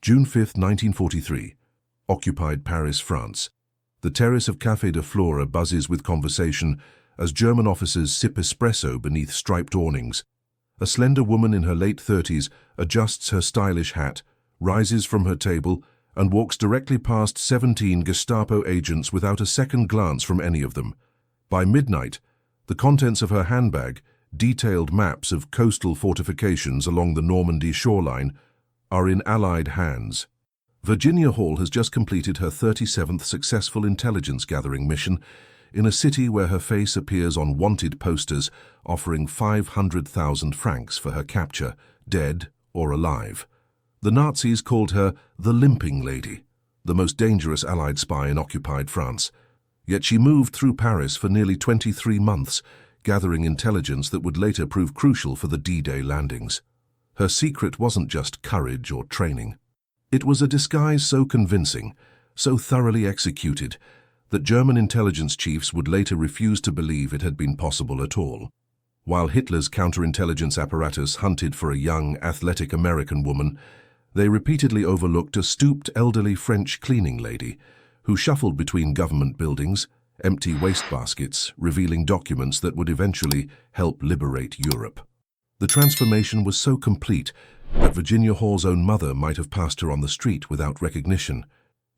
June 5, 1943. Occupied Paris, France. The terrace of Café de Flora buzzes with conversation as German officers sip espresso beneath striped awnings. A slender woman in her late 30s adjusts her stylish hat, rises from her table, and walks directly past 17 Gestapo agents without a second glance from any of them. By midnight, the contents of her handbag, detailed maps of coastal fortifications along the Normandy shoreline, are in Allied hands. Virginia Hall has just completed her 37th successful intelligence-gathering mission in a city where her face appears on wanted posters offering 500,000 francs for her capture, dead or alive. The Nazis called her the Limping Lady, the most dangerous Allied spy in occupied France. Yet she moved through Paris for nearly 23 months, gathering intelligence that would later prove crucial for the D-Day landings. Her secret wasn't just courage or training. It was a disguise so convincing, so thoroughly executed, that German intelligence chiefs would later refuse to believe it had been possible at all. While Hitler's counterintelligence apparatus hunted for a young, athletic American woman, they repeatedly overlooked a stooped elderly French cleaning lady who shuffled between government buildings, empty wastebaskets, revealing documents that would eventually help liberate Europe. The transformation was so complete that Virginia Hall's own mother might have passed her on the street without recognition.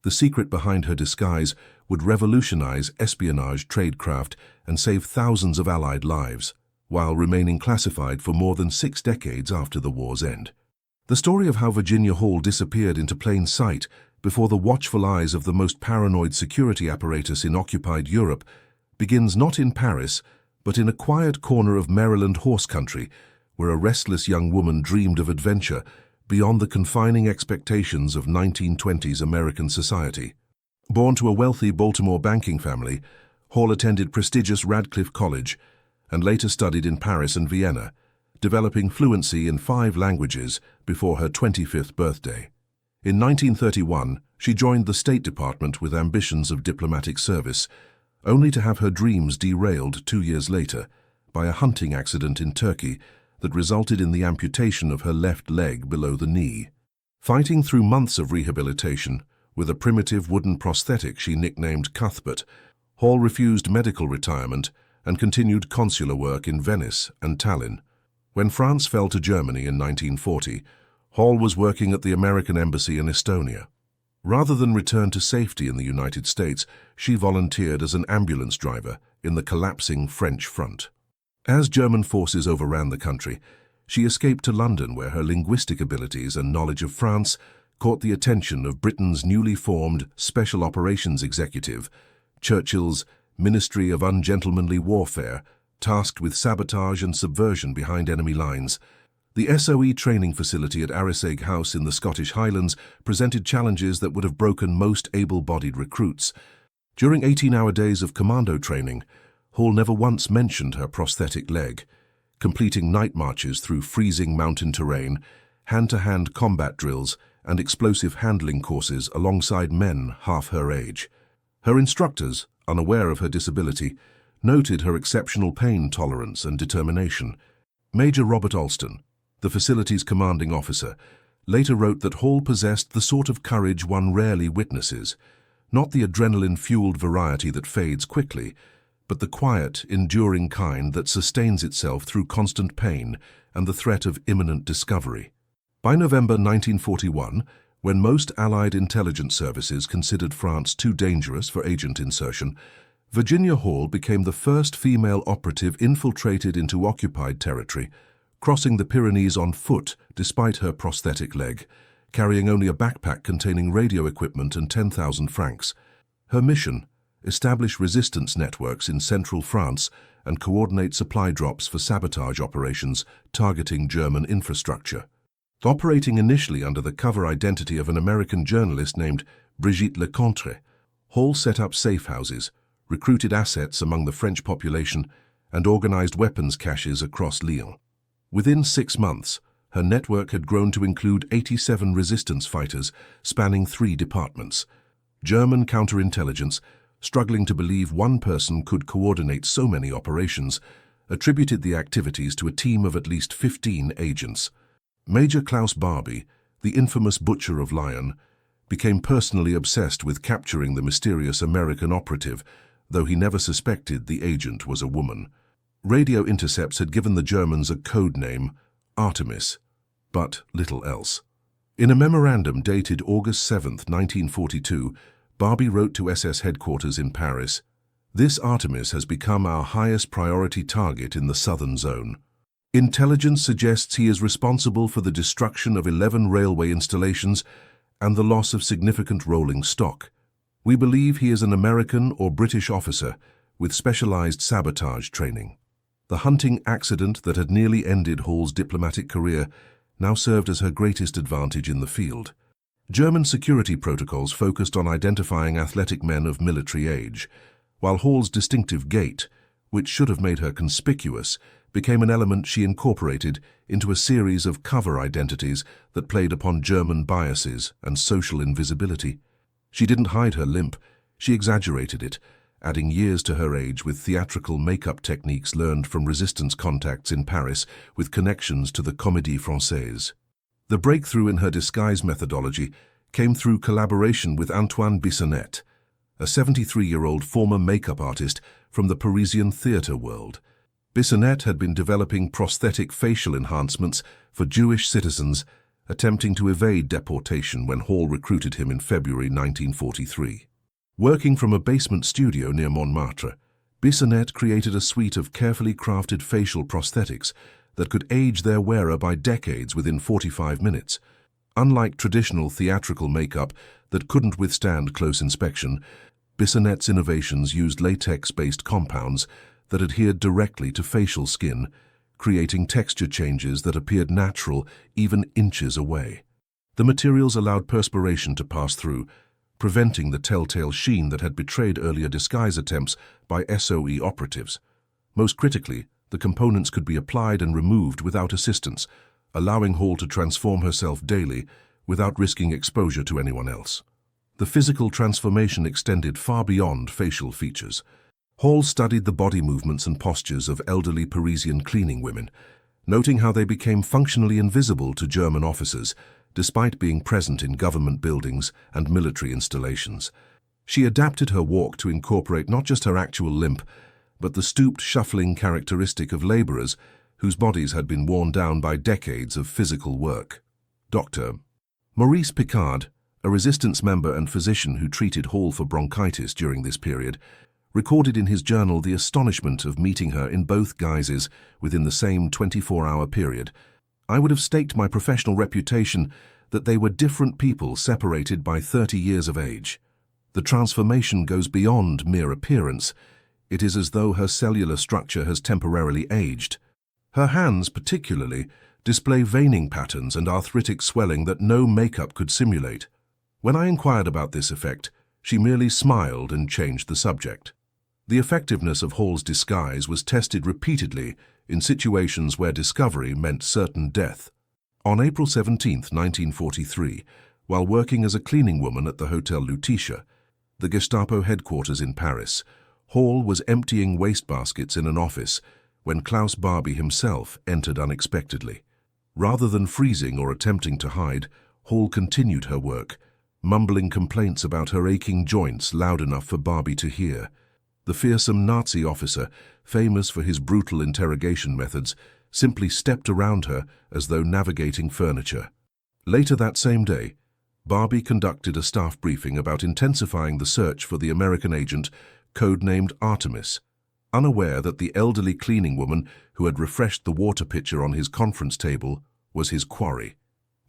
The secret behind her disguise would revolutionize espionage tradecraft and save thousands of Allied lives, while remaining classified for more than 6 decades after the war's end. The story of how Virginia Hall disappeared into plain sight before the watchful eyes of the most paranoid security apparatus in occupied Europe begins not in Paris, but in a quiet corner of Maryland horse country, where a restless young woman dreamed of adventure beyond the confining expectations of 1920s American society. Born to a wealthy Baltimore banking family, Hall attended prestigious Radcliffe College and later studied in Paris and Vienna, developing fluency in 5 languages before her 25th birthday. In 1931, she joined the State Department with ambitions of diplomatic service, only to have her dreams derailed 2 years later by a hunting accident in Turkey that resulted in the amputation of her left leg below the knee. Fighting through months of rehabilitation, with a primitive wooden prosthetic she nicknamed Cuthbert, Hall refused medical retirement and continued consular work in Venice and Tallinn. When France fell to Germany in 1940, Hall was working at the American Embassy in Estonia. Rather than return to safety in the United States, she volunteered as an ambulance driver in the collapsing French front. As German forces overran the country, she escaped to London, where her linguistic abilities and knowledge of France caught the attention of Britain's newly formed Special Operations Executive, Churchill's Ministry of Ungentlemanly Warfare, tasked with sabotage and subversion behind enemy lines. The SOE training facility at Arisaig House in the Scottish Highlands presented challenges that would have broken most able-bodied recruits. During 18-hour days of commando training, Hall never once mentioned her prosthetic leg, completing night marches through freezing mountain terrain, hand-to-hand combat drills, and explosive handling courses alongside men half her age. Her instructors, unaware of her disability, noted her exceptional pain tolerance and determination. Major Robert Alston, the facility's commanding officer, later wrote that Hall possessed the sort of courage one rarely witnesses, not the adrenaline-fueled variety that fades quickly, but the quiet, enduring kind that sustains itself through constant pain and the threat of imminent discovery. By November 1941, when most Allied intelligence services considered France too dangerous for agent insertion, Virginia Hall became the first female operative infiltrated into occupied territory, crossing the Pyrenees on foot despite her prosthetic leg, carrying only a backpack containing radio equipment and 10,000 francs. Her mission: establish resistance networks in central France and coordinate supply drops for sabotage operations targeting German infrastructure. Operating initially under the cover identity of an American journalist named Brigitte Lecontre, Hall set up safe houses, recruited assets among the French population, and organized weapons caches across Lyon. Within 6 months, her network had grown to include 87 resistance fighters spanning 3 departments. German counterintelligence, struggling to believe one person could coordinate so many operations, attributed the activities to a team of at least 15 agents. Major Klaus Barbie, the infamous Butcher of Lyon, became personally obsessed with capturing the mysterious American operative, though he never suspected the agent was a woman. Radio intercepts had given the Germans a code name, Artemis, but little else. In a memorandum dated August 7, 1942, Barbie wrote to SS headquarters in Paris, "This Artemis has become our highest priority target in the southern zone. Intelligence suggests he is responsible for the destruction of 11 railway installations and the loss of significant rolling stock. We believe he is an American or British officer with specialized sabotage training." The hunting accident that had nearly ended Hall's diplomatic career now served as her greatest advantage in the field. German security protocols focused on identifying athletic men of military age, while Hall's distinctive gait, which should have made her conspicuous, became an element she incorporated into a series of cover identities that played upon German biases and social invisibility. She didn't hide her limp, she exaggerated it, adding years to her age with theatrical makeup techniques learned from resistance contacts in Paris with connections to the Comédie Française. The breakthrough in her disguise methodology came through collaboration with Antoine Bissonnette, a 73-year-old former makeup artist from the Parisian theatre world. Bissonnette had been developing prosthetic facial enhancements for Jewish citizens attempting to evade deportation when Hall recruited him in February 1943. Working from a basement studio near Montmartre, Bissonnette created a suite of carefully crafted facial prosthetics that could age their wearer by decades within 45 minutes. Unlike traditional theatrical makeup that couldn't withstand close inspection, Bissonnette's innovations used latex-based compounds that adhered directly to facial skin, creating texture changes that appeared natural even inches away. The materials allowed perspiration to pass through, preventing the telltale sheen that had betrayed earlier disguise attempts by SOE operatives. Most critically, the components could be applied and removed without assistance, allowing Hall to transform herself daily without risking exposure to anyone else. The physical transformation extended far beyond facial features. Hall studied the body movements and postures of elderly Parisian cleaning women, noting how they became functionally invisible to German officers, despite being present in government buildings and military installations. She adapted her walk to incorporate not just her actual limp, but the stooped, shuffling characteristic of laborers whose bodies had been worn down by decades of physical work. Dr. Maurice Picard, a resistance member and physician who treated Hall for bronchitis during this period, recorded in his journal the astonishment of meeting her in both guises within the same 24-hour period. "I would have staked my professional reputation that they were different people separated by 30 years of age. The transformation goes beyond mere appearance. It is as though her cellular structure has temporarily aged. Her hands, particularly, display veining patterns and arthritic swelling that no makeup could simulate. When I inquired about this effect, she merely smiled and changed the subject." The effectiveness of Hall's disguise was tested repeatedly in situations where discovery meant certain death. On April 17, 1943, while working as a cleaning woman at the Hotel Lutetia, the Gestapo headquarters in Paris, Hall was emptying wastebaskets in an office when Klaus Barbie himself entered unexpectedly. Rather than freezing or attempting to hide, Hall continued her work, mumbling complaints about her aching joints loud enough for Barbie to hear. The fearsome Nazi officer, famous for his brutal interrogation methods, simply stepped around her as though navigating furniture. Later that same day, Barbie conducted a staff briefing about intensifying the search for the American agent, codenamed Artemis, unaware that the elderly cleaning woman who had refreshed the water pitcher on his conference table was his quarry.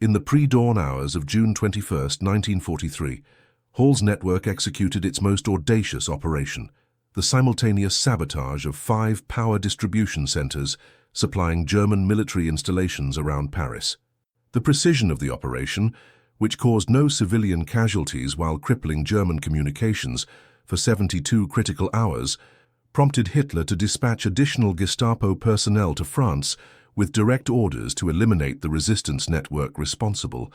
In the pre-dawn hours of June 21, 1943, Hall's network executed its most audacious operation, the simultaneous sabotage of 5 power distribution centers supplying German military installations around Paris. The precision of the operation, which caused no civilian casualties while crippling German communications for 72 critical hours, prompted Hitler to dispatch additional Gestapo personnel to France with direct orders to eliminate the resistance network responsible.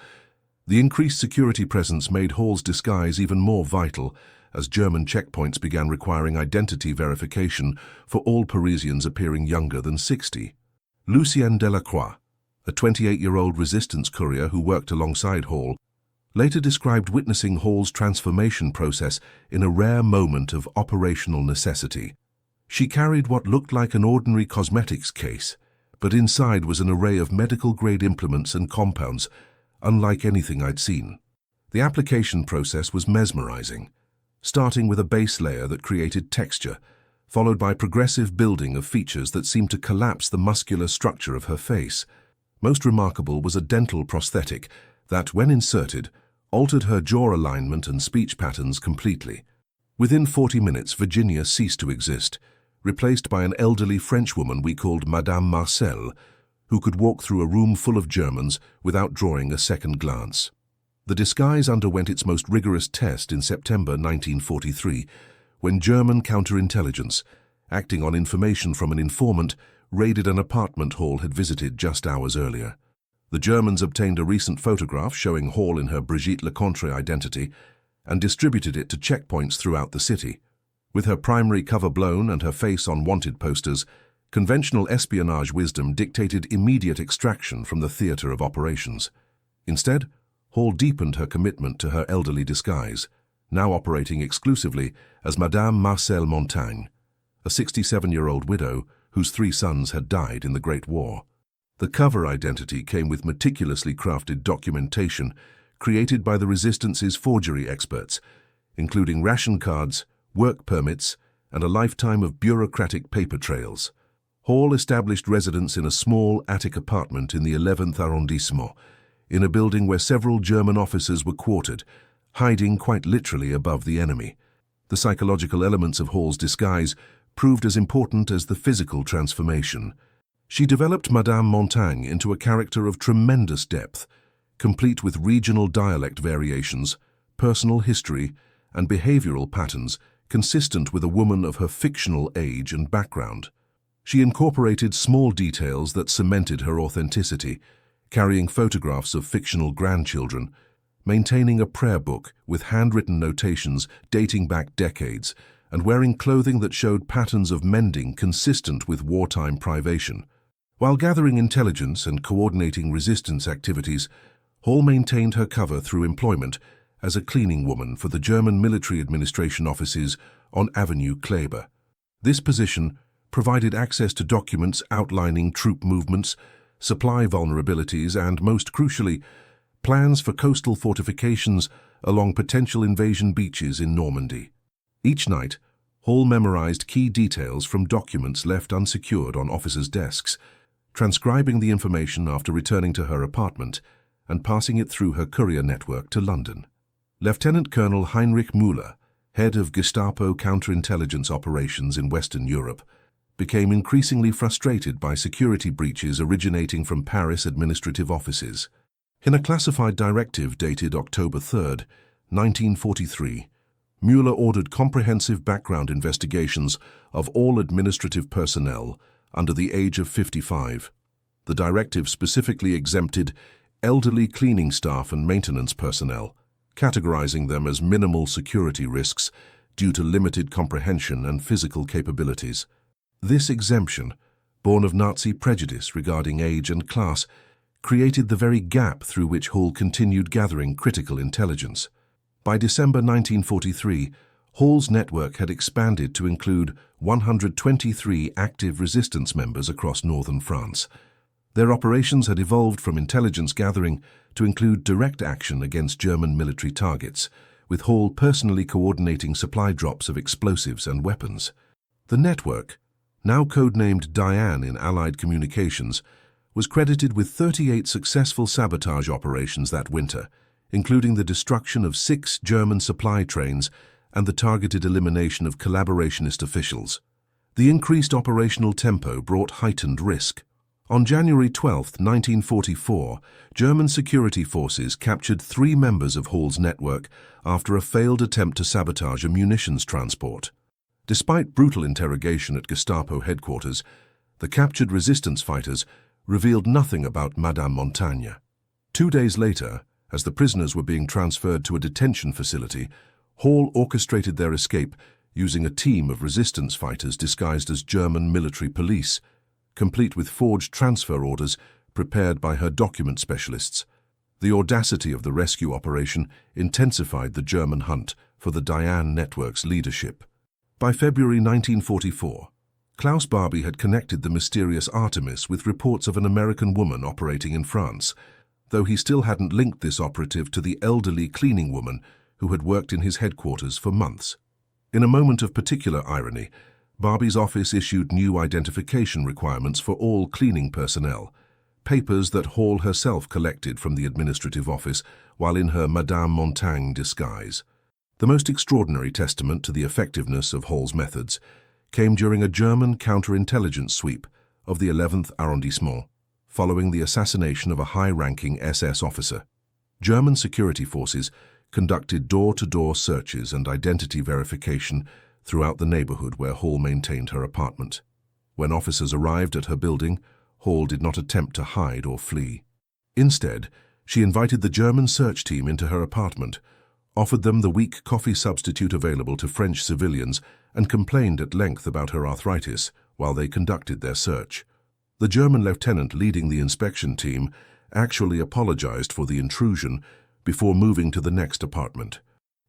The increased security presence made Hall's disguise even more vital, as German checkpoints began requiring identity verification for all Parisians appearing younger than 60. Lucien Delacroix, A 28-year-old resistance courier who worked alongside Hall, later described witnessing Hall's transformation process in a rare moment of operational necessity. She carried what looked like an ordinary cosmetics case, but inside was an array of medical-grade implements and compounds, unlike anything I'd seen. The application process was mesmerizing, starting with a base layer that created texture, followed by progressive building of features that seemed to collapse the muscular structure of her face. Most remarkable was a dental prosthetic that, when inserted, altered her jaw alignment and speech patterns completely. Within 40 minutes, Virginia ceased to exist, replaced by an elderly Frenchwoman we called Madame Marcel, who could walk through a room full of Germans without drawing a second glance. The disguise underwent its most rigorous test in September 1943, when German counterintelligence, acting on information from an informant, raided an apartment Hall had visited just hours earlier. The Germans obtained a recent photograph showing Hall in her Brigitte Lecontre identity and distributed it to checkpoints throughout the city. With her primary cover blown and her face on wanted posters, conventional espionage wisdom dictated immediate extraction from the theater of operations. Instead, Hall deepened her commitment to her elderly disguise, now operating exclusively as Madame Marcel Montaigne, a 67-year-old widow whose 3 sons had died in the Great War. The cover identity came with meticulously crafted documentation created by the Resistance's forgery experts, including ration cards, work permits, and a lifetime of bureaucratic paper trails. Hall established residence in a small attic apartment in the 11th arrondissement, in a building where several German officers were quartered, hiding quite literally above the enemy. The psychological elements of Hall's disguise proved as important as the physical transformation. She developed Madame Montaigne into a character of tremendous depth, complete with regional dialect variations, personal history, and behavioral patterns consistent with a woman of her fictional age and background. She incorporated small details that cemented her authenticity, carrying photographs of fictional grandchildren, maintaining a prayer book with handwritten notations dating back decades, and wearing clothing that showed patterns of mending consistent with wartime privation. While gathering intelligence and coordinating resistance activities, Hall maintained her cover through employment as a cleaning woman for the German military administration offices on Avenue Kleber. This position provided access to documents outlining troop movements, supply vulnerabilities, and, most crucially, plans for coastal fortifications along potential invasion beaches in Normandy. Each night, Hall memorized key details from documents left unsecured on officers' desks, transcribing the information after returning to her apartment and passing it through her courier network to London. Lieutenant Colonel Heinrich Müller, head of Gestapo counterintelligence operations in Western Europe, became increasingly frustrated by security breaches originating from Paris administrative offices. In a classified directive dated October 3, 1943, Müller ordered comprehensive background investigations of all administrative personnel under the age of 55. The directive specifically exempted elderly cleaning staff and maintenance personnel, categorizing them as minimal security risks due to limited comprehension and physical capabilities. This exemption, born of Nazi prejudice regarding age and class, created the very gap through which Hall continued gathering critical intelligence. By December 1943, Hall's network had expanded to include 123 active resistance members across northern France. Their operations had evolved from intelligence gathering to include direct action against German military targets, with Hall personally coordinating supply drops of explosives and weapons. The network, now codenamed Diane in Allied communications, was credited with 38 successful sabotage operations that winter, including the destruction of 6 German supply trains and the targeted elimination of collaborationist officials. The increased operational tempo brought heightened risk. On January 12, 1944, German security forces captured 3 members of Hall's network after a failed attempt to sabotage a munitions transport. Despite brutal interrogation at Gestapo headquarters, the captured resistance fighters revealed nothing about Madame Montaigne. 2 days later, as the prisoners were being transferred to a detention facility, Hall orchestrated their escape using a team of resistance fighters disguised as German military police, complete with forged transfer orders prepared by her document specialists. The audacity of the rescue operation intensified the German hunt for the Diane network's leadership. By February 1944, Klaus Barbie had connected the mysterious Artemis with reports of an American woman operating in France, though he still hadn't linked this operative to the elderly cleaning woman who had worked in his headquarters for months. In a moment of particular irony, Barbie's office issued new identification requirements for all cleaning personnel, papers that Hall herself collected from the administrative office while in her Madame Montaigne disguise. The most extraordinary testament to the effectiveness of Hall's methods came during a German counterintelligence sweep of the 11th arrondissement, following the assassination of a high-ranking SS officer. German security forces conducted door-to-door searches and identity verification throughout the neighborhood where Hall maintained her apartment. When officers arrived at her building, Hall did not attempt to hide or flee. Instead, she invited the German search team into her apartment, offered them the weak coffee substitute available to French civilians, and complained at length about her arthritis while they conducted their search. The German lieutenant leading the inspection team actually apologized for the intrusion before moving to the next apartment.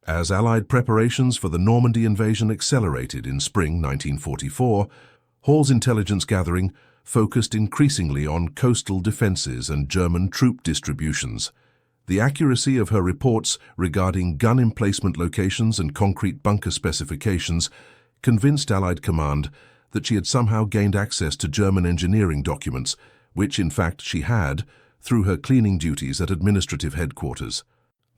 As Allied preparations for the Normandy invasion accelerated in spring 1944, Hall's intelligence gathering focused increasingly on coastal defenses and German troop distributions. The accuracy of her reports regarding gun emplacement locations and concrete bunker specifications convinced Allied command that she had somehow gained access to German engineering documents, which in fact she had, through her cleaning duties at administrative headquarters.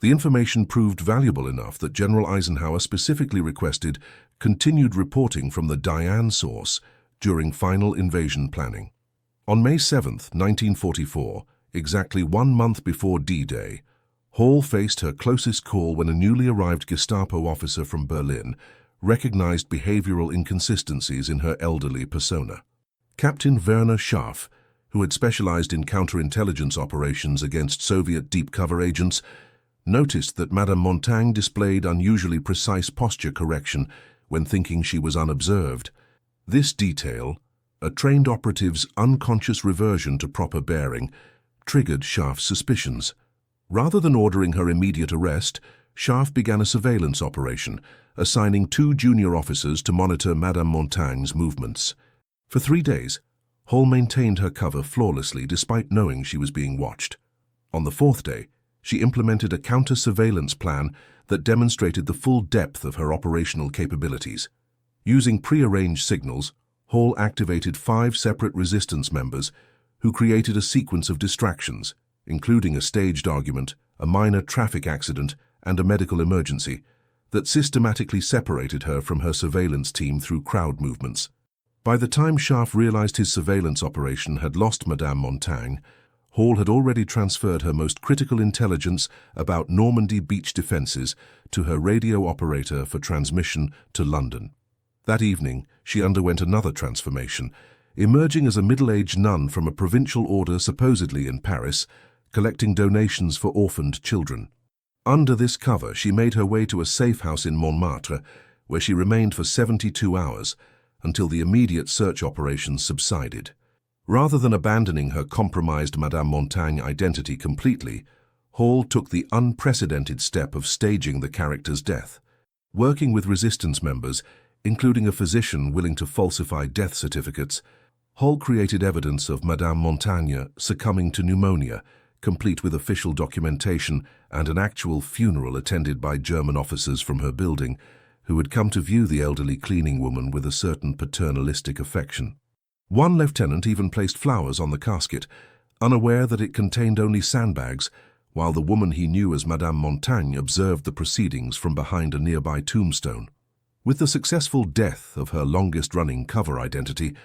The information proved valuable enough that General Eisenhower specifically requested continued reporting from the Diane source during final invasion planning. On May 7, 1944, exactly 1 month before D-Day, Hall faced her closest call when a newly arrived Gestapo officer from Berlin recognized behavioral inconsistencies in her elderly persona. Captain Werner Scharf, who had specialized in counterintelligence operations against Soviet deep-cover agents, noticed that Madame Montaigne displayed unusually precise posture correction when thinking she was unobserved. This detail, a trained operative's unconscious reversion to proper bearing, triggered Scharf's suspicions. Rather than ordering her immediate arrest, Scharf began a surveillance operation, assigning 2 junior officers to monitor Madame Montaigne's movements. For 3 days, Hall maintained her cover flawlessly despite knowing she was being watched. On the 4th day, she implemented a counter-surveillance plan that demonstrated the full depth of her operational capabilities. Using pre-arranged signals, Hall activated 5 separate resistance members who created a sequence of distractions, including a staged argument, a minor traffic accident, and a medical emergency, that systematically separated her from her surveillance team through crowd movements. By the time Scharf realized his surveillance operation had lost Madame Montaigne, Hall had already transferred her most critical intelligence about Normandy beach defenses to her radio operator for transmission to London. That evening, she underwent another transformation, emerging as a middle-aged nun from a provincial order supposedly in Paris, collecting donations for orphaned children. Under this cover, she made her way to a safe house in Montmartre, where she remained for 72 hours, until the immediate search operations subsided. Rather than abandoning her compromised Madame Montaigne identity completely, Hall took the unprecedented step of staging the character's death. Working with resistance members, including a physician willing to falsify death certificates, Hall created evidence of Madame Montaigne succumbing to pneumonia, complete with official documentation and an actual funeral attended by German officers from her building, who had come to view the elderly cleaning woman with a certain paternalistic affection. One lieutenant even placed flowers on the casket, unaware that it contained only sandbags, while the woman he knew as Madame Montaigne observed the proceedings from behind a nearby tombstone. With the successful death of her longest-running cover identity,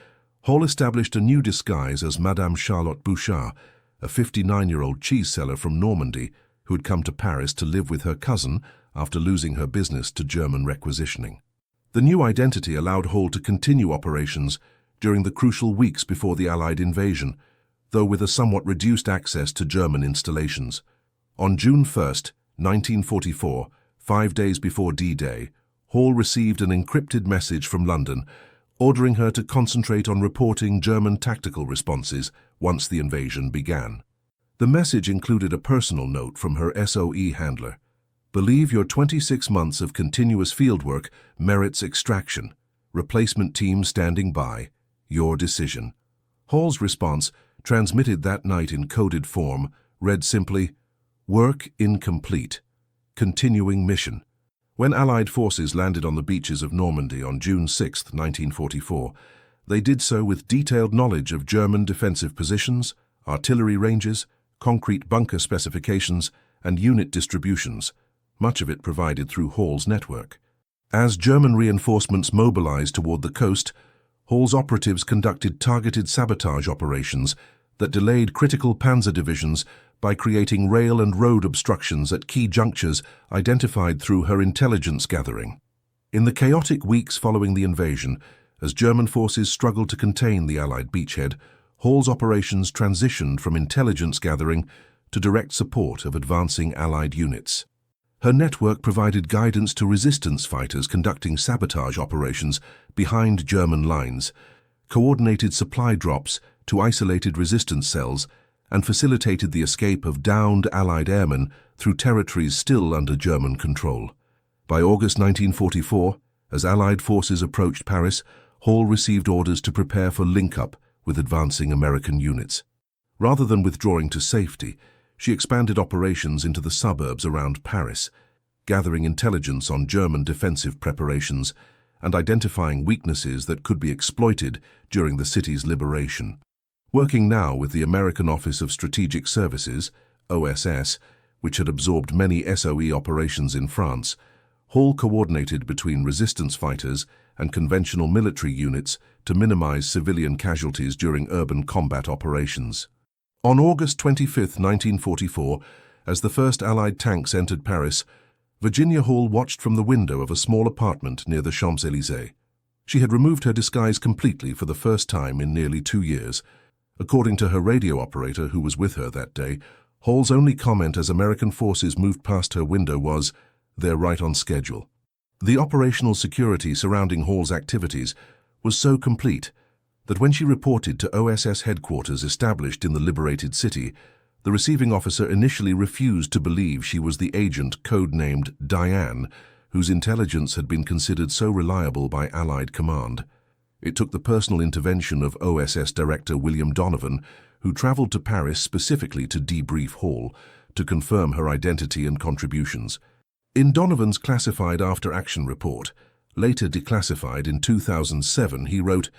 Hall established a new disguise as Madame Charlotte Bouchard, a 59-year-old cheese seller from Normandy who had come to Paris to live with her cousin after losing her business to German requisitioning. The new identity allowed Hall to continue operations during the crucial weeks before the Allied invasion, though with a somewhat reduced access to German installations. On June 1, 1944, 5 days before D-Day, Hall received an encrypted message from London ordering her to concentrate on reporting German tactical responses once the invasion began. The message included a personal note from her SOE handler. "Believe your 26 months of continuous fieldwork merits extraction. Replacement team standing by. Your decision." Hall's response, transmitted that night in coded form, read simply, "Work incomplete. Continuing mission." When Allied forces landed on the beaches of Normandy on June 6, 1944, they did so with detailed knowledge of German defensive positions, artillery ranges, concrete bunker specifications, and unit distributions, much of it provided through Hall's network. As German reinforcements mobilized toward the coast, Hall's operatives conducted targeted sabotage operations that delayed critical panzer divisions by creating rail and road obstructions at key junctures identified through her intelligence gathering. In the chaotic weeks following the invasion, as German forces struggled to contain the Allied beachhead, Hall's operations transitioned from intelligence gathering to direct support of advancing Allied units. Her network provided guidance to resistance fighters conducting sabotage operations behind German lines, coordinated supply drops to isolated resistance cells, and facilitated the escape of downed Allied airmen through territories still under German control. By August 1944, as Allied forces approached Paris, Hall received orders to prepare for link-up with advancing American units. Rather than withdrawing to safety, she expanded operations into the suburbs around Paris, gathering intelligence on German defensive preparations and identifying weaknesses that could be exploited during the city's liberation. Working now with the American Office of Strategic Services, OSS, which had absorbed many SOE operations in France, Hall coordinated between resistance fighters and conventional military units to minimize civilian casualties during urban combat operations. On August 25, 1944, as the first Allied tanks entered Paris, Virginia Hall watched from the window of a small apartment near the Champs-Élysées. She had removed her disguise completely for the first time in nearly 2 years. According to her radio operator who was with her that day, Hall's only comment as American forces moved past her window was, "They're right on schedule." The operational security surrounding Hall's activities was so complete that when she reported to OSS headquarters established in the liberated city, the receiving officer initially refused to believe she was the agent codenamed Diane, whose intelligence had been considered so reliable by Allied command. It took the personal intervention of OSS Director William Donovan, who traveled to Paris specifically to debrief Hall, to confirm her identity and contributions. In Donovan's classified after-action report, later declassified in 2007, he wrote,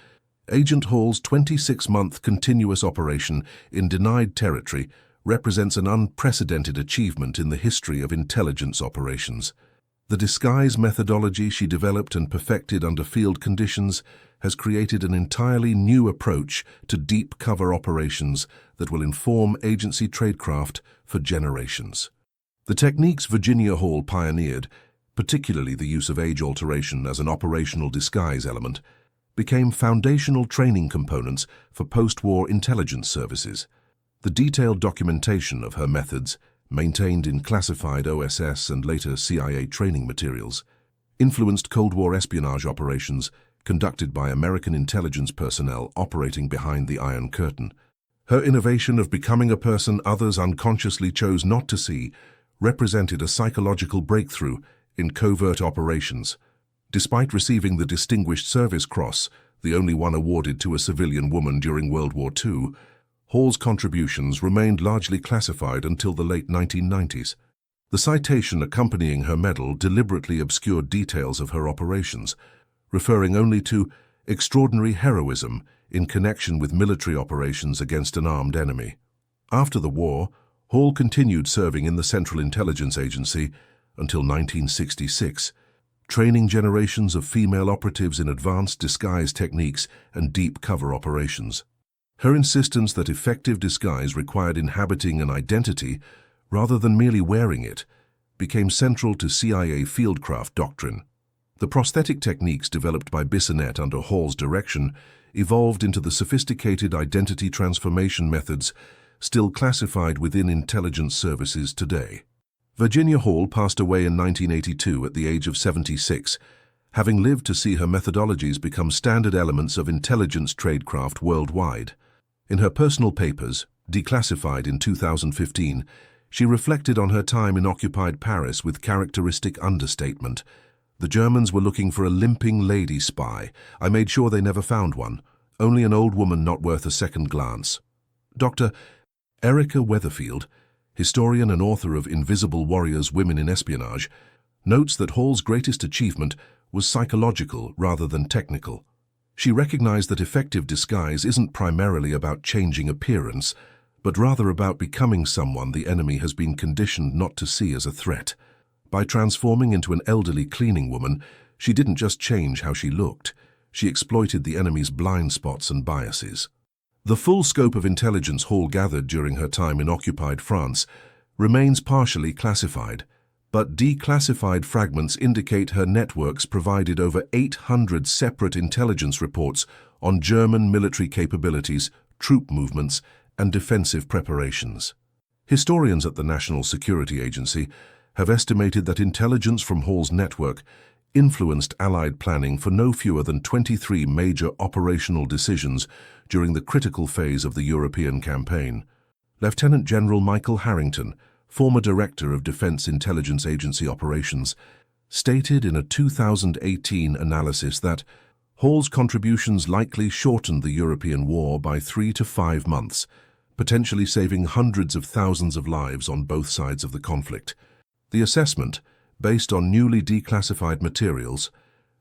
"Agent Hall's 26-month continuous operation in denied territory represents an unprecedented achievement in the history of intelligence operations. The disguise methodology she developed and perfected under field conditions has created an entirely new approach to deep cover operations that will inform agency tradecraft for generations." The techniques Virginia Hall pioneered, particularly the use of age alteration as an operational disguise element, became foundational training components for post-war intelligence services. The detailed documentation of her methods, maintained in classified OSS and later CIA training materials, influenced Cold War espionage operations conducted by American intelligence personnel operating behind the Iron Curtain. Her innovation of becoming a person others unconsciously chose not to see represented a psychological breakthrough in covert operations. Despite receiving the Distinguished Service Cross, the only one awarded to a civilian woman during World War II, Hall's contributions remained largely classified until the late 1990s. The citation accompanying her medal deliberately obscured details of her operations, referring only to extraordinary heroism in connection with military operations against an armed enemy. After the war, Hall continued serving in the Central Intelligence Agency until 1966, training generations of female operatives in advanced disguise techniques and deep cover operations. Her insistence that effective disguise required inhabiting an identity rather than merely wearing it became central to CIA fieldcraft doctrine. The prosthetic techniques developed by Bissonnette under Hall's direction evolved into the sophisticated identity transformation methods still classified within intelligence services today. Virginia Hall passed away in 1982 at the age of 76, having lived to see her methodologies become standard elements of intelligence tradecraft worldwide. In her personal papers, declassified in 2015, she reflected on her time in occupied Paris with characteristic understatement. "The Germans were looking for a limping lady spy. I made sure they never found one. Only an old woman not worth a second glance." Dr. Erica Weatherfield, historian and author of Invisible Warriors: Women in Espionage, notes that Hall's greatest achievement was psychological rather than technical. She recognized that effective disguise isn't primarily about changing appearance, but rather about becoming someone the enemy has been conditioned not to see as a threat. By transforming into an elderly cleaning woman, she didn't just change how she looked, she exploited the enemy's blind spots and biases. The full scope of intelligence Hall gathered during her time in occupied France remains partially classified, but declassified fragments indicate her networks provided over 800 separate intelligence reports on German military capabilities, troop movements, and defensive preparations. Historians at the National Security Agency have estimated that intelligence from Hall's network influenced Allied planning for no fewer than 23 major operational decisions during the critical phase of the European campaign. Lieutenant General Michael Harrington, former Director of Defense Intelligence Agency Operations, stated in a 2018 analysis that Hall's contributions likely shortened the European war by 3 to 5 months, potentially saving hundreds of thousands of lives on both sides of the conflict. The assessment, based on newly declassified materials,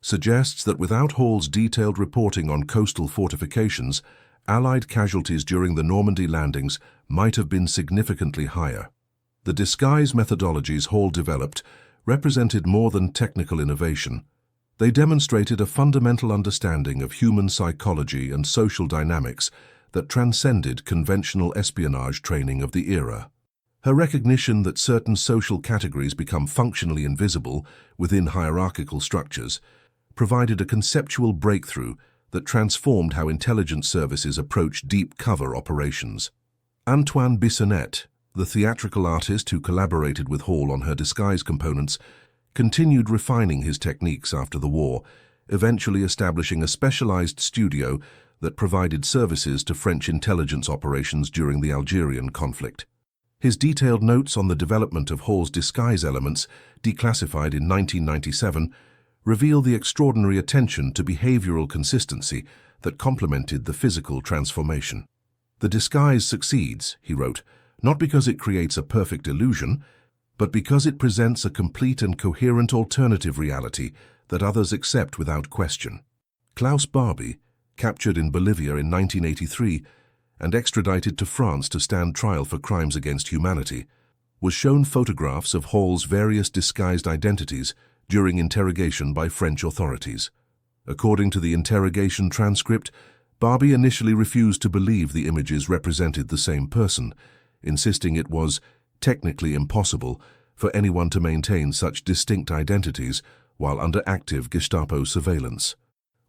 suggests that without Hall's detailed reporting on coastal fortifications, Allied casualties during the Normandy landings might have been significantly higher. The disguise methodologies Hall developed represented more than technical innovation. They demonstrated a fundamental understanding of human psychology and social dynamics that transcended conventional espionage training of the era. Her recognition that certain social categories become functionally invisible within hierarchical structures provided a conceptual breakthrough that transformed how intelligence services approach deep cover operations. Antoine Bissonnette, the theatrical artist who collaborated with Hall on her disguise components, continued refining his techniques after the war, eventually establishing a specialized studio that provided services to French intelligence operations during the Algerian conflict. His detailed notes on the development of Hall's disguise elements, declassified in 1997, reveal the extraordinary attention to behavioral consistency that complemented the physical transformation. "The disguise succeeds," he wrote, "not because it creates a perfect illusion, but because it presents a complete and coherent alternative reality that others accept without question." Klaus Barbie, captured in Bolivia in 1983 and extradited to France to stand trial for crimes against humanity, was shown photographs of Hall's various disguised identities during interrogation by French authorities. According to the interrogation transcript, Barbie initially refused to believe the images represented the same person, insisting it was technically impossible for anyone to maintain such distinct identities while under active Gestapo surveillance.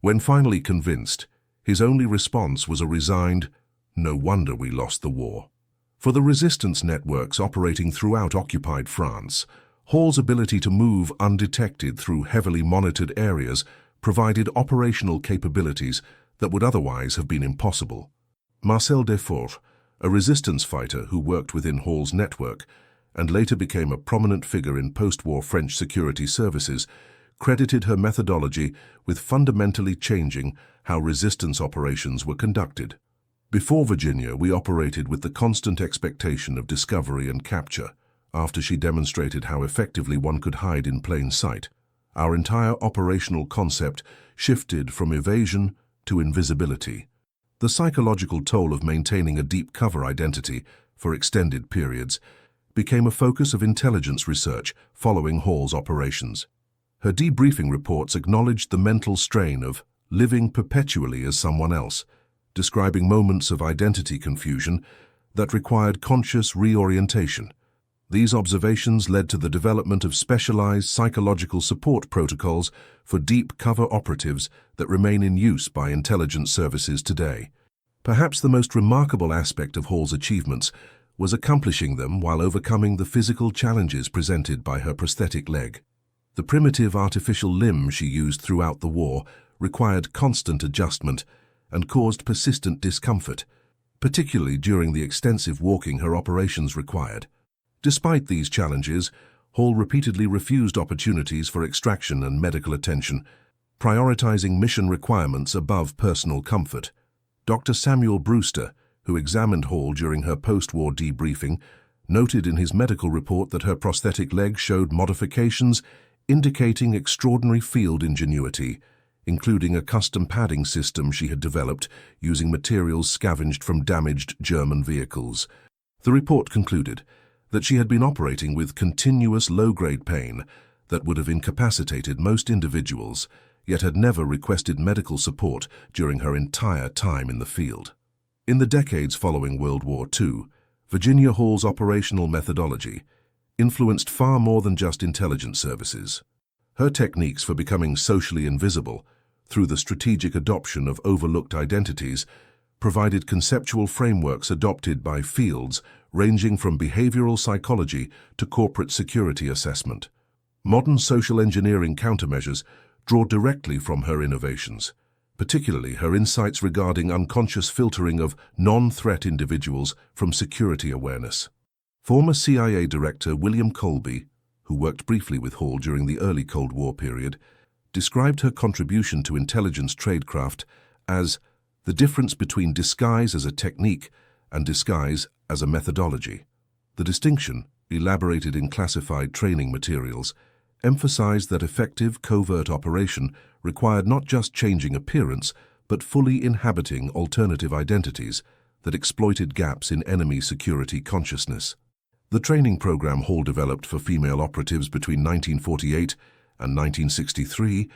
When finally convinced, his only response was a resigned, "No wonder we lost the war." For the resistance networks operating throughout occupied France, Hall's ability to move undetected through heavily monitored areas provided operational capabilities that would otherwise have been impossible. Marcel Defort, a resistance fighter who worked within Hall's network and later became a prominent figure in post-war French security services, credited her methodology with fundamentally changing how resistance operations were conducted. "Before Virginia, we operated with the constant expectation of discovery and capture. After she demonstrated how effectively one could hide in plain sight, our entire operational concept shifted from evasion to invisibility." The psychological toll of maintaining a deep cover identity for extended periods became a focus of intelligence research following Hall's operations. Her debriefing reports acknowledged the mental strain of living perpetually as someone else, describing moments of identity confusion that required conscious reorientation. These observations led to the development of specialized psychological support protocols for deep cover operatives that remain in use by intelligence services today. Perhaps the most remarkable aspect of Hall's achievements was accomplishing them while overcoming the physical challenges presented by her prosthetic leg. The primitive artificial limb she used throughout the war required constant adjustment and caused persistent discomfort, particularly during the extensive walking her operations required. Despite these challenges, Hall repeatedly refused opportunities for extraction and medical attention, prioritizing mission requirements above personal comfort. Dr. Samuel Brewster, who examined Hall during her post-war debriefing, noted in his medical report that her prosthetic leg showed modifications indicating extraordinary field ingenuity, including a custom padding system she had developed using materials scavenged from damaged German vehicles. The report concluded that she had been operating with continuous low-grade pain that would have incapacitated most individuals, yet had never requested medical support during her entire time in the field. In the decades following World War II, Virginia Hall's operational methodology influenced far more than just intelligence services. Her techniques for becoming socially invisible through the strategic adoption of overlooked identities provided conceptual frameworks adopted by fields ranging from behavioral psychology to corporate security assessment. Modern social engineering countermeasures draw directly from her innovations, particularly her insights regarding unconscious filtering of non-threat individuals from security awareness. Former CIA Director William Colby, who worked briefly with Hall during the early Cold War period, described her contribution to intelligence tradecraft as the difference between disguise as a technique and disguise as a methodology. The distinction, elaborated in classified training materials, emphasized that effective covert operation required not just changing appearance, but fully inhabiting alternative identities that exploited gaps in enemy security consciousness. The training program Hall developed for female operatives between 1948 and 1963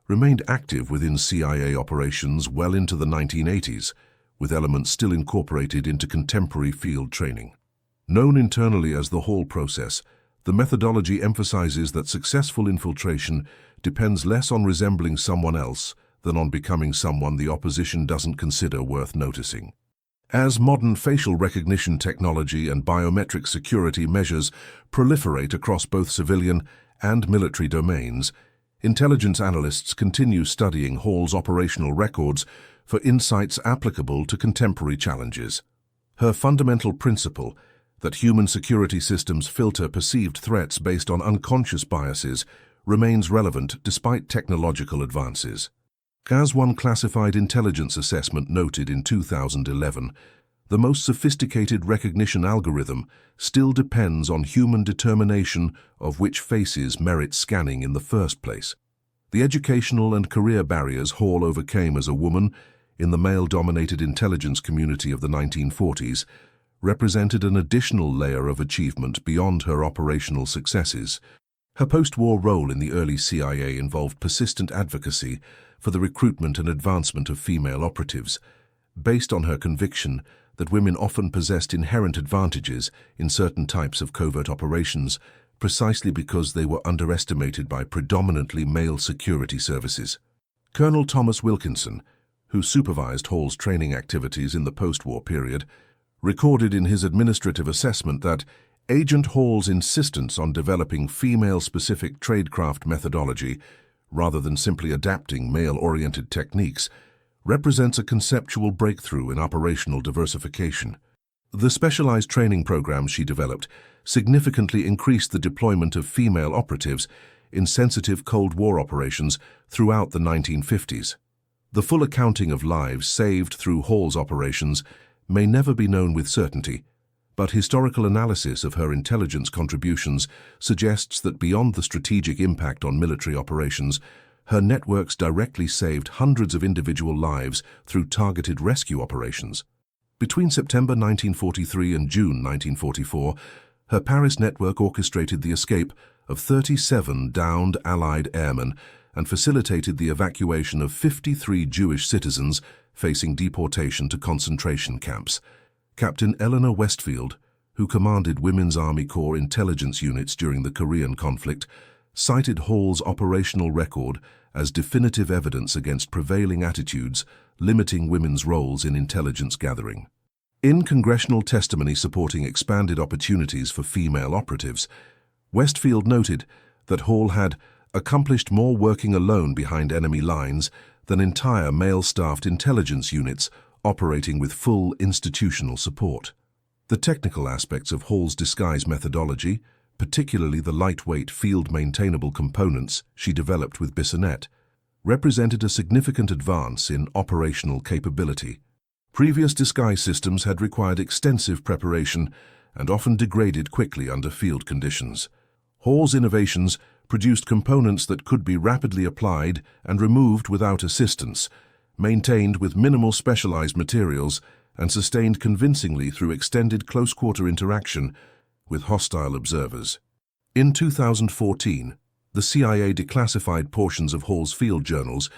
remained active within CIA operations well into the 1980s, with elements still incorporated into contemporary field training. Known internally as the Hall process, the methodology emphasizes that successful infiltration depends less on resembling someone else than on becoming someone the opposition doesn't consider worth noticing. As modern facial recognition technology and biometric security measures proliferate across both civilian and military domains, intelligence analysts continue studying Hall's operational records for insights applicable to contemporary challenges. Her fundamental principle that human security systems filter perceived threats based on unconscious biases remains relevant despite technological advances. As one classified intelligence assessment noted in 2011, the most sophisticated recognition algorithm still depends on human determination of which faces merit scanning in the first place. The educational and career barriers Hall overcame as a woman in the male-dominated intelligence community of the 1940s represented an additional layer of achievement beyond her operational successes. Her post-war role in the early CIA involved persistent advocacy for the recruitment and advancement of female operatives, based on her conviction that women often possessed inherent advantages in certain types of covert operations precisely because they were underestimated by predominantly male security services. Colonel Thomas Wilkinson, who supervised Hall's training activities in the post-war period, recorded in his administrative assessment that Agent Hall's insistence on developing female-specific tradecraft methodology, rather than simply adapting male-oriented techniques, represents a conceptual breakthrough in operational diversification. The specialized training programs she developed significantly increased the deployment of female operatives in sensitive Cold War operations throughout the 1950s. The full accounting of lives saved through Hall's operations may never be known with certainty, but historical analysis of her intelligence contributions suggests that beyond the strategic impact on military operations, her networks directly saved hundreds of individual lives through targeted rescue operations. Between September 1943 and June 1944, her Paris network orchestrated the escape of 37 downed Allied airmen and facilitated the evacuation of 53 Jewish citizens facing deportation to concentration camps. Captain Eleanor Westfield, who commanded Women's Army Corps intelligence units during the Korean conflict, cited Hall's operational record as definitive evidence against prevailing attitudes limiting women's roles in intelligence gathering. In congressional testimony supporting expanded opportunities for female operatives, Westfield noted that Hall had accomplished more working alone behind enemy lines than entire male-staffed intelligence units operating with full institutional support. The technical aspects of Hall's disguise methodology, particularly the lightweight field-maintainable components she developed with Bissonnet, represented a significant advance in operational capability. Previous disguise systems had required extensive preparation and often degraded quickly under field conditions. Hall's innovations produced components that could be rapidly applied and removed without assistance, maintained with minimal specialized materials, and sustained convincingly through extended close-quarter interaction with hostile observers. In 2014, the CIA declassified portions of Hall's field journals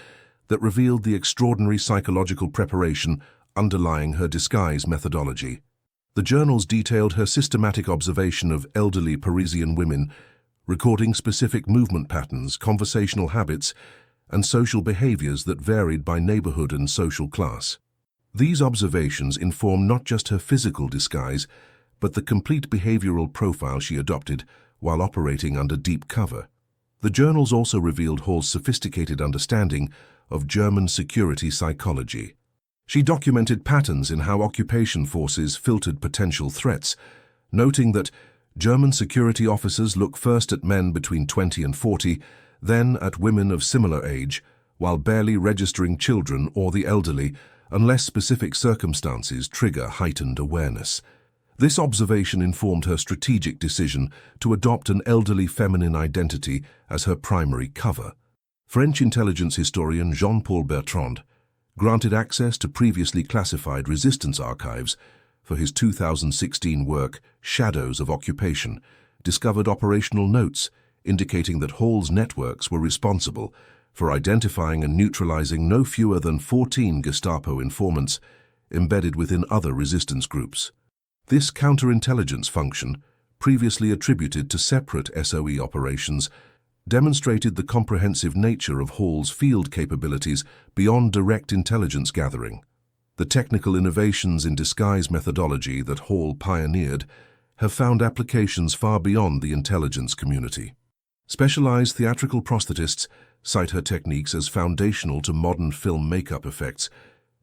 that revealed the extraordinary psychological preparation underlying her disguise methodology. The journals detailed her systematic observation of elderly Parisian women, recording specific movement patterns, conversational habits, and social behaviors that varied by neighborhood and social class. These observations inform not just her physical disguise, but the complete behavioral profile she adopted while operating under deep cover. The journals also revealed Hall's sophisticated understanding of German security psychology. She documented patterns in how occupation forces filtered potential threats, noting that German security officers look first at men between 20 and 40, then at women of similar age, while barely registering children or the elderly, unless specific circumstances trigger heightened awareness. This observation informed her strategic decision to adopt an elderly feminine identity as her primary cover. French intelligence historian Jean-Paul Bertrand granted access to previously classified resistance archives for his 2016 work Shadows of Occupation, discovered operational notes indicating that Hall's networks were responsible for identifying and neutralizing no fewer than 14 Gestapo informants embedded within other resistance groups. This counterintelligence function, previously attributed to separate SOE operations, demonstrated the comprehensive nature of Hall's field capabilities beyond direct intelligence gathering. The technical innovations in disguise methodology that Hall pioneered have found applications far beyond the intelligence community. Specialized theatrical prosthetists cite her techniques as foundational to modern film makeup effects,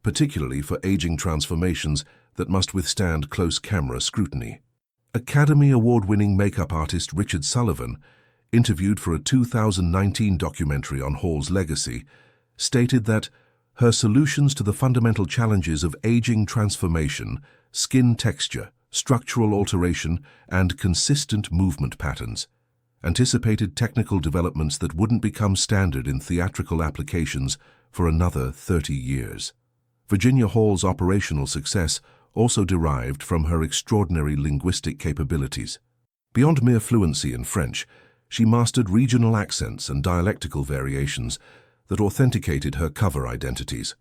particularly for aging transformations that must withstand close camera scrutiny. Academy Award-winning makeup artist Richard Sullivan, interviewed for a 2019 documentary on Hall's legacy, stated that her solutions to the fundamental challenges of aging transformation, skin texture, structural alteration, and consistent movement patterns anticipated technical developments that wouldn't become standard in theatrical applications for another 30 years. Virginia Hall's operational success also derived from her extraordinary linguistic capabilities. Beyond mere fluency in French, she mastered regional accents and dialectical variations that authenticated her cover identities.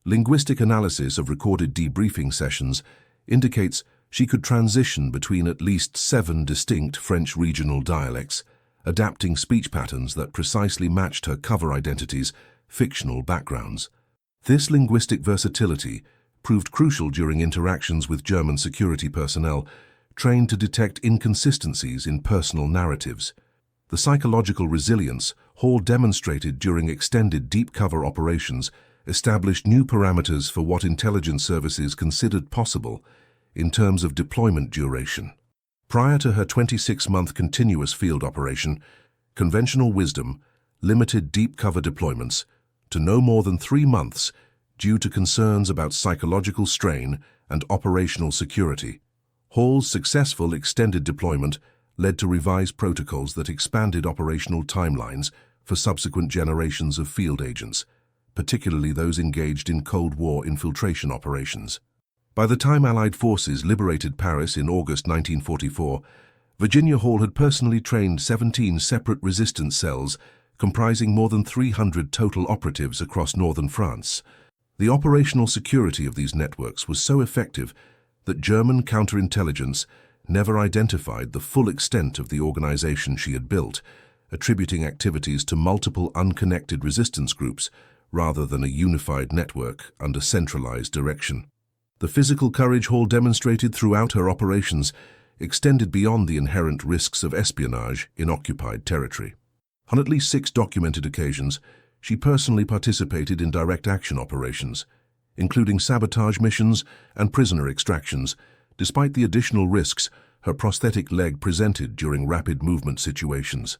Linguistic analysis of recorded debriefing sessions indicates she could transition between at least 7 distinct French regional dialects, adapting speech patterns that precisely matched her cover identity's fictional backgrounds. This linguistic versatility proved crucial during interactions with German security personnel trained to detect inconsistencies in personal narratives. The psychological resilience Hall demonstrated during extended deep cover operations established new parameters for what intelligence services considered possible in terms of deployment duration. Prior to her 26-month continuous field operation, conventional wisdom limited deep cover deployments to no more than 3 months due to concerns about psychological strain and operational security. Hall's successful extended deployment led to revised protocols that expanded operational timelines for subsequent generations of field agents, particularly those engaged in Cold War infiltration operations. By the time Allied forces liberated Paris in August 1944, Virginia Hall had personally trained 17 separate resistance cells comprising more than 300 total operatives across northern France. The operational security of these networks was so effective that German counterintelligence never identified the full extent of the organization she had built, attributing activities to multiple unconnected resistance groups rather than a unified network under centralized direction. The physical courage Hall demonstrated throughout her operations extended beyond the inherent risks of espionage in occupied territory. On at least 6 documented occasions, she personally participated in direct action operations, including sabotage missions and prisoner extractions, despite the additional risks her prosthetic leg presented during rapid movement situations.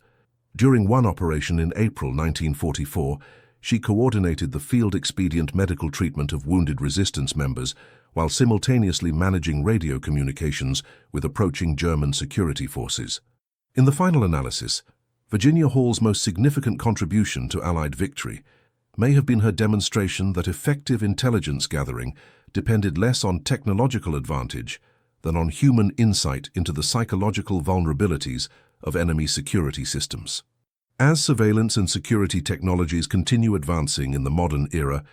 During one operation in April 1944, she coordinated the field-expedient medical treatment of wounded resistance members while simultaneously managing radio communications with approaching German security forces. In the final analysis, Virginia Hall's most significant contribution to Allied victory may have been her demonstration that effective intelligence gathering depended less on technological advantage than on human insight into the psychological vulnerabilities of enemy security systems. As surveillance and security technologies continue advancing in the modern era,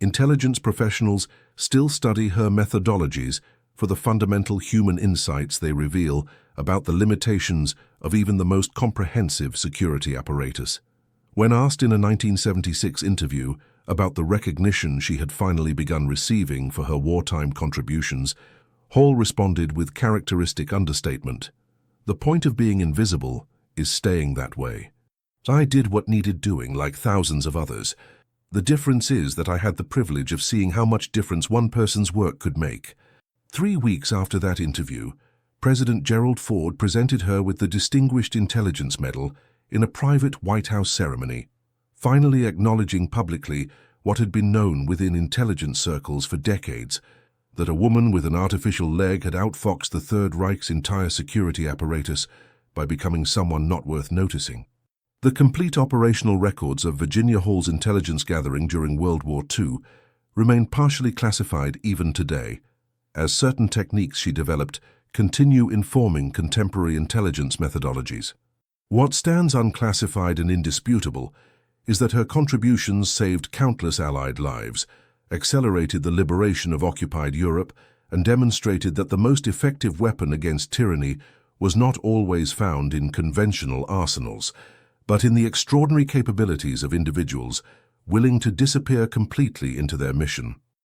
intelligence professionals still study her methodologies for the fundamental human insights they reveal about the limitations of even the most comprehensive security apparatus. When asked in a 1976 interview about the recognition she had finally begun receiving for her wartime contributions, Hall responded with characteristic understatement, "The point of being invisible is staying that way. I did what needed doing like thousands of others. The difference is that I had the privilege of seeing how much difference one person's work could make." 3 weeks after that interview, President Gerald Ford presented her with the Distinguished Intelligence Medal in a private White House ceremony, finally acknowledging publicly what had been known within intelligence circles for decades, that a woman with an artificial leg had outfoxed the Third Reich's entire security apparatus by becoming someone not worth noticing. The complete operational records of Virginia Hall's intelligence gathering during World War II remain partially classified even today, as certain techniques she developed continue informing contemporary intelligence methodologies. What stands unclassified and indisputable is that her contributions saved countless Allied lives, accelerated the liberation of occupied Europe, and demonstrated that the most effective weapon against tyranny was not always found in conventional arsenals, but in the extraordinary capabilities of individuals willing to disappear completely into their mission.